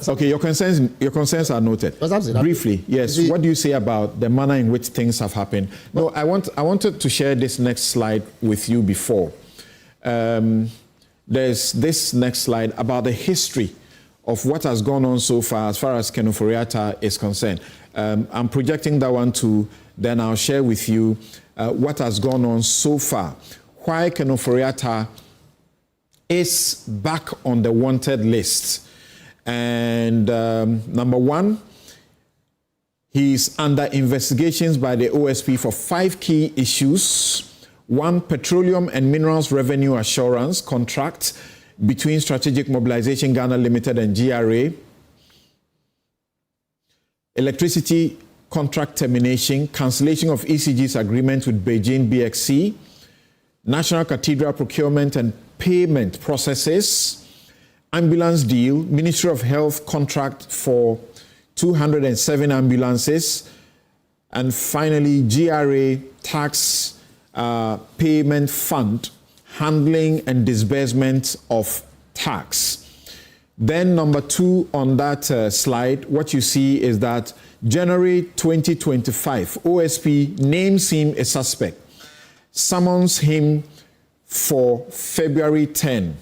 Okay, your concerns are noted. Briefly, yes. What do you say about the manner in which things have happened? No, I wanted to share this next slide with you before. There's this next slide about the history of what has gone on so far as Ken Ofori-Atta is concerned. I'm projecting that one too. Then I'll share with you what has gone on so far. Why Ken Ofori-Atta is back on the wanted list. And number one, he's under investigations by the OSP for 5 key issues. 1, petroleum and minerals revenue assurance contract between Strategic Mobilization Ghana Limited and GRA. Electricity contract termination, cancellation of ECG's agreement with Beijing BXC, National Cathedral procurement and payment processes, ambulance deal, Ministry of Health contract for 207 ambulances, and finally GRA tax payment fund, handling and disbursement of tax. Then number 2 on that slide, what you see is that January 2025, OSP names him a suspect, summons him for February 10.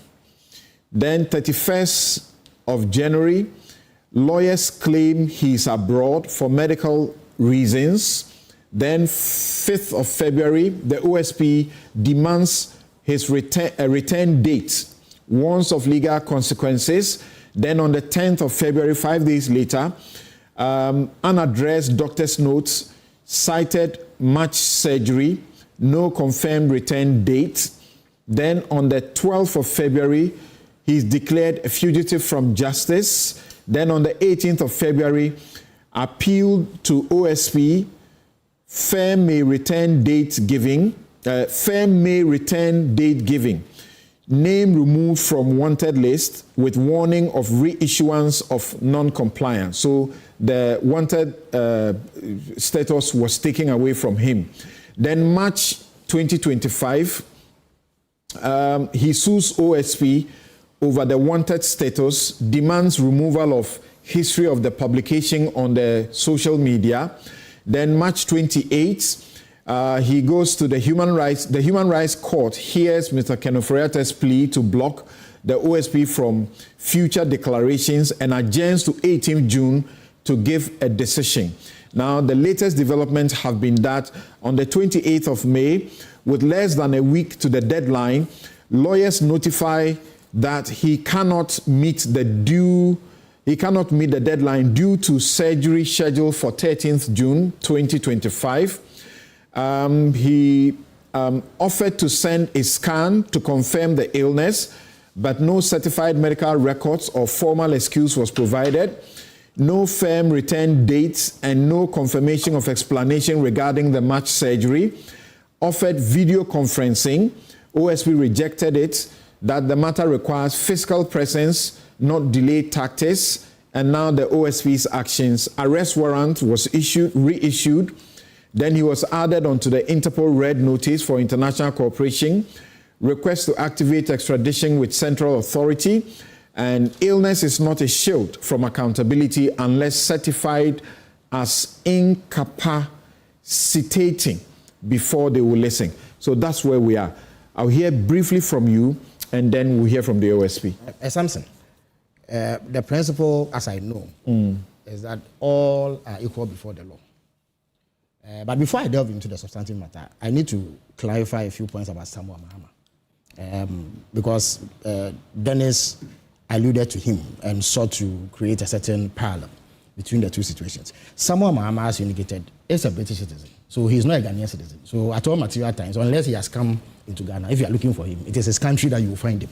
Then 31st of January, lawyers claim he's abroad for medical reasons. Then 5th of February, the OSP demands his return date, warns of legal consequences. Then on the 10th of February, 5 days later, unaddressed doctor's notes cited March surgery, no confirmed return date. Then on the 12th of February, he's declared a fugitive from justice. Then on the 18th of February, appeal to OSP, firm may return date giving, name removed from wanted list with warning of reissuance of non-compliance. So the wanted status was taken away from him. Then March 2025, he sues OSP over the wanted status, demands removal of history of the publication on the social media. Then March 28th, he goes to the Human Rights Court, hears Mr. Ken Ofori-Atta's plea to block the OSP from future declarations and adjourns to 18th June to give a decision. Now, the latest developments have been that on the 28th of May, with less than a week to the deadline, lawyers notify that he cannot meet the deadline due to surgery scheduled for 13th June 2025. He offered to send a scan to confirm the illness, but no certified medical records or formal excuse was provided. No firm return dates and no confirmation of explanation regarding the March surgery. Offered video conferencing. OSP rejected it, that the matter requires physical presence, not delayed tactics. And now the OSP's actions. Arrest warrant was reissued. Then he was added onto the Interpol Red Notice for international cooperation. Request to activate extradition with central authority. And illness is not a shield from accountability unless certified as incapacitating before they will listen. So that's where we are. I'll hear briefly from you, and then we'll hear from the OSP. Samson, the principle, as I know, is that all are equal before the law. But before I delve into the substantive matter, I need to clarify a few points about Samuel Mahama. Because Dennis alluded to him and sought to create a certain parallel between the two situations. Samuel Mahama, as indicated, is a British citizen. So he's not a Ghanaian citizen. So at all material times, unless he has come into Ghana, if you are looking for him, it is his country that you will find him.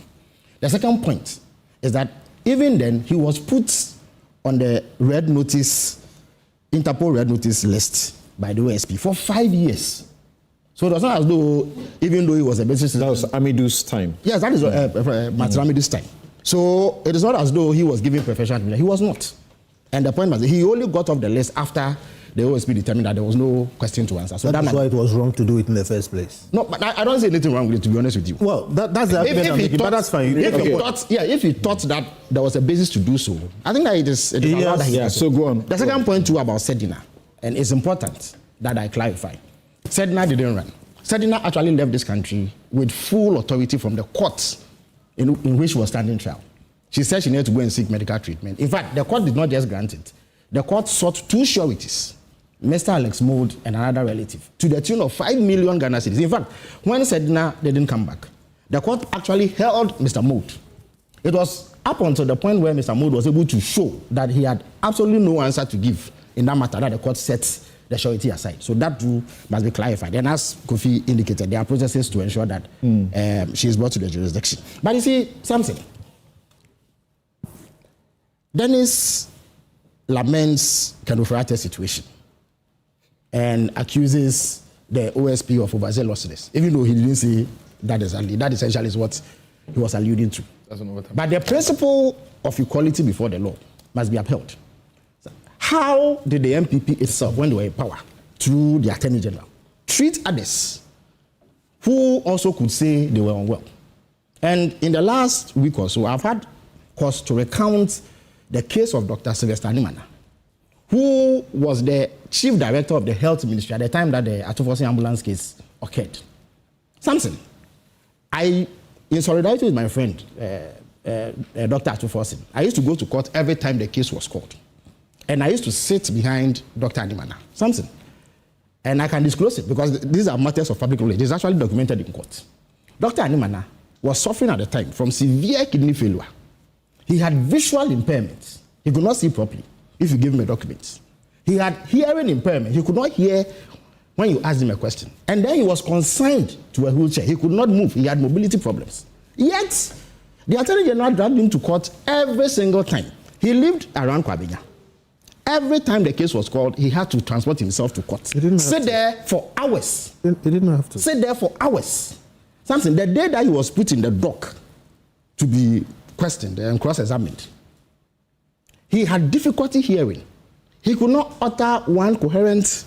The second point is that even then, he was put on the red notice, Interpol red notice list by the OSP for 5 years. So it was not as though, even though he was a British citizen. That was Amidu's time. Yes, that is Martin Amidu's time. So it is not as though he was given professional admission. He was not. And the point was, he only got off the list after the OSP determined that there was no question to answer. So that's why it was wrong to do it in the first place. No, but I don't see anything wrong with it, to be honest with you. Well, that's the argument I'm making, but that's fine. If he thought that there was a basis to do so, I think that it is allowed that he does so go on. The second point too about Sedina, and it's important that I clarify. Sedina didn't run. Sedina actually left this country with full authority from the court in which she was standing trial. She said she needed to go and seek medical treatment. In fact, the court did not just grant it. The court sought two sureties, Mr. Alex Mould and another relative, to the tune of 5 million Ghana cedis. In fact, when Sedina didn't come back, the court actually held Mr. Mould. It was up until the point where Mr. Mould was able to show that he had absolutely no answer to give in that matter that the court set the surety aside. So that too must be clarified. And as Kofi indicated, there are processes to ensure that she is brought to the jurisdiction. But you see, something. Dennis laments Kenufrate situation and accuses the OSP of overzealousness, even though he didn't say that exactly. That essentially is what he was alluding to. But the principle of equality before the law must be upheld. How did the MPP itself, when they were in power, through the Attorney General, treat others who also could say they were unwell? And in the last week or so, I've had cause to recount the case of Dr. Sylvester Nimana, who was the chief director of the health ministry at the time that the Atufosi ambulance case occurred. Samson, in solidarity with my friend, Dr. Atufosi, I used to go to court every time the case was called. And I used to sit behind Dr. Nimana, Samson. And I can disclose it because these are matters of public knowledge. It's actually documented in court. Dr. Nimana was suffering at the time from severe kidney failure. He had visual impairments. He could not see properly if you give him a document. He had hearing impairment. He could not hear when you asked him a question. And then he was consigned to a wheelchair. He could not move. He had mobility problems. Yet, the Attorney General dragged him to court every single time. He lived around Kwabenya. Every time the case was called, he had to transport himself to court. Sit there for hours. He didn't have to. Sit there for hours. Something. The day that he was put in the dock to be questioned and cross-examined, he had difficulty hearing. He could not utter one coherent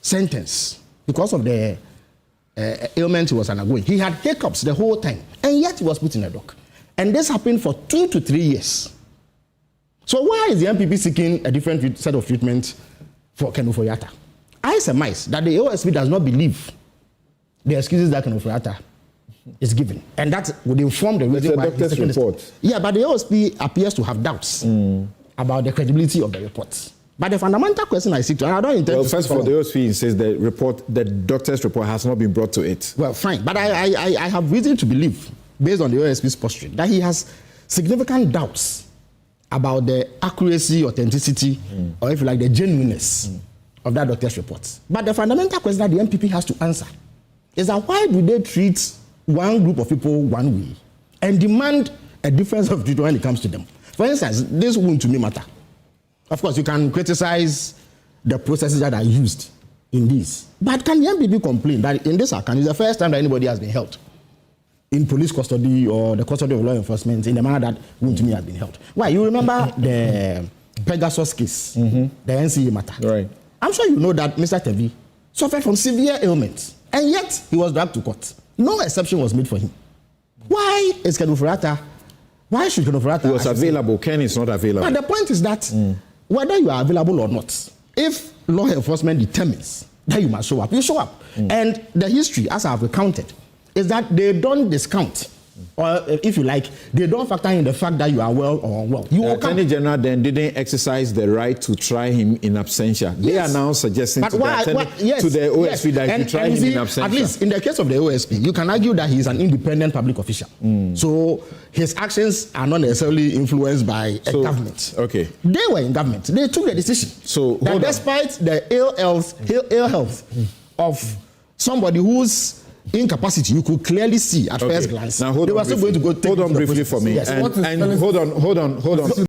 sentence because of the ailment he was undergoing. He had hiccups the whole time, and yet he was put in the dock. And this happened for 2 to 3 years. So why is the MPP seeking a different set of treatment for Kenufo-Yatta? I surmise that the OSP does not believe the excuses that Kenufo-Yatta is given, and that would inform the reason why he's taking report. Yeah, but the OSP appears to have doubts about the credibility of the report. But the fundamental question I seek to, and I don't intend to. First of all, the OSP says the doctor's report has not been brought to it. Well, fine, but I have reason to believe, based on the OSP's posturing, that he has significant doubts about the accuracy, authenticity, or if you like, the genuineness of that doctor's report. But the fundamental question that the MPP has to answer is that why do they treat one group of people one way and demand a difference of treatment when it comes to them? For instance, this wound to me matter. Of course, you can criticize the processes that are used in this. But can the MPP complain that in this account, it's the first time that anybody has been held in police custody or the custody of law enforcement in the manner that wound to me has been held? Why? You remember the Pegasus case, the NCA matter. Right. I'm sure you know that Mr. Tevi suffered from severe ailments, and yet he was dragged to court. No exception was made for him. Why is Kenufo-Yatta? Why should Kenufo-Yatta? He was available. Ken is not available. But the point is that whether you are available or not, if law enforcement determines that you must show up, you show up. And the history, as I have recounted, is that they don't discount, or if you like, they don't factor in the fact that you are well or unwell. The Attorney General then didn't exercise the right to try him in absentia. They are now suggesting to the OSP that you try him in absentia. At least in the case of the OSP, you can argue that he is an independent public official. So his actions are not necessarily influenced by a government. Okay. They were in government. They took the decision. So that despite the ill health of somebody whose incapacity, you could clearly see at first glance. Now hold on briefly for me. And hold on.